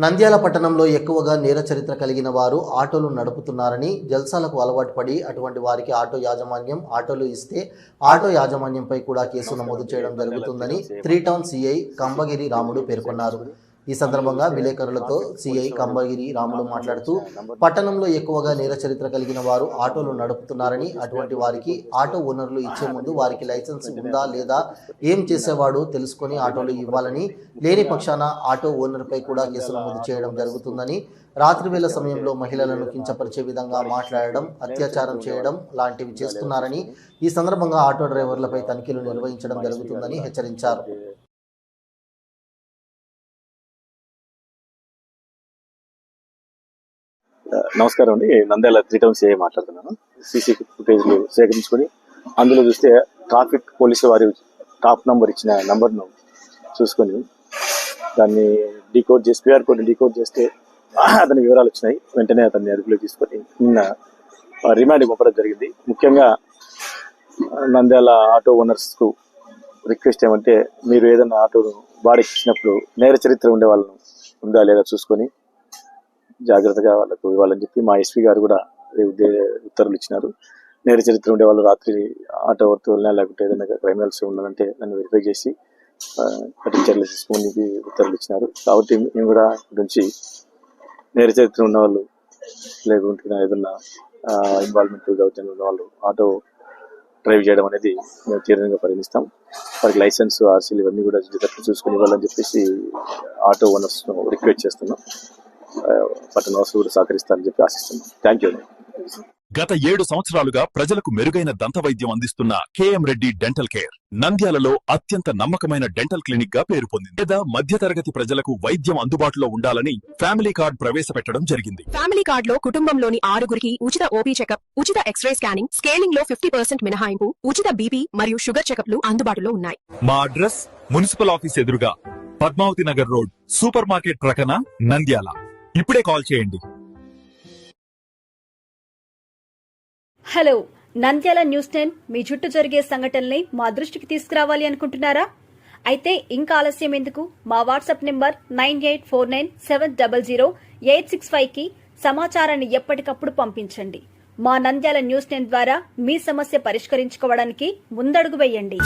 నంద్యాల పట్టణంలో ఎక్కువగా నేర చరిత్ర కలిగిన వారు ఆటోలు నడుపుతున్నారని, జల్సాలకు అలవాటు పడి అటువంటి వారికి ఆటో యాజమాన్యం ఆటోలు ఇస్తే ఆటో యాజమాన్యంపై కూడా కేసు నమోదు చేయడం జరుగుతుందని 3 టౌన్ సిఐ కంబగిరి రాముడు పేర్కొన్నారు. ఈ సందర్భంగా విలేకరులతో సిఐ కంబగిరి రాముడు మాట్లాడుతూ, పట్టణంలో ఎక్కువగా నేర చరిత్ర కలిగిన వారు ఆటోలు నడుపుతున్నారని, అటువంటి వారికి ఆటో ఓనర్లు ఇచ్చే ముందు వారికి లైసెన్స్ ఉందా లేదా, ఏం చేసేవాడు తెలుసుకొని ఆటోలు ఇవ్వాలని, లేని పక్షాన ఆటో ఓనర్పై కూడా కేసు నమోదు చేయడం జరుగుతుందని, రాత్రివేళ సమయంలో మహిళలను కించపరిచే విధంగా మాట్లాడడం, అత్యాచారం చేయడం లాంటివి చేస్తున్నారని, ఈ సందర్భంగా ఆటో డ్రైవర్లపై తనిఖీలు నిర్వహించడం జరుగుతుందని హెచ్చరించారు. నమస్కారం అండి. నంద్యాల 3 టౌన్ సిఐ మాట్లాడుతున్నాను. సీసీ ఫుటేజ్లు సేకరించుకొని అందులో చూస్తే ట్రాఫిక్ పోలీసు వారి టాప్ నంబర్ ఇచ్చిన నంబర్ను చూసుకొని దాన్ని డీకోడ్ చేసి క్యూఆర్ కోడ్ని డీకోడ్ చేస్తే అతని వివరాలు వచ్చినాయి. వెంటనే అతన్ని అదుపులో తీసుకొని నిన్న రిమాండ్కి పంపడం జరిగింది. ముఖ్యంగా నంద్యాల ఆటో ఓనర్స్కు రిక్వెస్ట్ ఏమంటే, మీరు ఏదైనా ఆటోను బాడీకి ఇచ్చినప్పుడు నేర చరిత్ర ఉండే వాళ్ళను ఉందా లేదా చూసుకొని జాగ్రత్తగా వాళ్ళకు ఇవ్వాలని చెప్పి మా ఎస్పీ గారు కూడా ఉత్తర్వులు ఇచ్చినారు. నేర చరిత్ర ఉండే వాళ్ళు రాత్రి ఆటో వర్తున్నా లేకుంటే ఏదైనా క్రిమినల్స్ ఉన్నారంటే దాన్ని వెరిఫై చేసి కఠిన చర్యలు తీసుకొని ఉత్తర్వులు ఇచ్చినారు. కాబట్టి మేము కూడా నుంచి నేర చరిత్ర ఉన్న వాళ్ళు లేకుంటే ఏదన్నా ఇన్వాల్వ్మెంట్ దౌర్జన్యం ఉన్న వాళ్ళు ఆటో డ్రైవ్ చేయడం అనేది మేము తీవ్రంగా పరిగణిస్తాం. వారికి లైసెన్స్, ఆర్సీలు ఇవన్నీ కూడా చూసుకుని ఇవ్వాలని చెప్పేసి ఆటో ఓనర్స్ రిక్వెస్ట్ చేస్తున్నాం. పట్టణ వాసులు కూడా సహకరిస్తారని చెప్పి ఆశిస్తున్నాం. Thank you. గత 7 సంవత్సరాలుగా ప్రజలకు మెరుగైన దంత వైద్యం అందిస్తున్న కేఎం రెడ్డి డెంటల్ కేర్ నంద్యాలలో అత్యంత నమ్మకమైన డెంటల్ క్లినిక్ గా పేరు పొందింది. లేదా మధ్యతరగతి ప్రజలకు వైద్యం అందుబాటులో ఉండాలని ఫ్యామిలీ కార్డ్ ప్రవేశపెట్టడం జరిగింది. ఫ్యామిలీ కార్డ్ లో కుటుంబంలోని 6గురికి ఉచిత ఓపీ చెకప్, ఉచిత ఎక్స్రే స్కానింగ్, స్కేలింగ్ లో 50% మినహాయింపు, ఉచిత బీపీ మరియు షుగర్ చెకప్లు అందుబాటులో ఉన్నాయి. మా అడ్రస్ మున్సిపల్ ఆఫీస్ ఎదురుగా Padmavathi Nagar road, supermarket ప్రక్కన, నంద్యాల. ఇప్పుడే కాల్ చేయండి. హలో, నంద్యాల న్యూస్ 10 మీ చుట్టూ జరిగే సంఘటనల్ని మా దృష్టికి తీసుకురావాలి అనుకుంటున్నారా? అయితే ఇంకా ఆలస్యం ఎందుకు? మా వాట్సాప్ నెంబర్ 9849700865కి సమాచారాన్ని ఎప్పటికప్పుడు పంపించండి. మా నంద్యాల న్యూస్ 10 ద్వారా మీ సమస్య పరిష్కరించుకోవడానికి ముందడుగు వేయండి.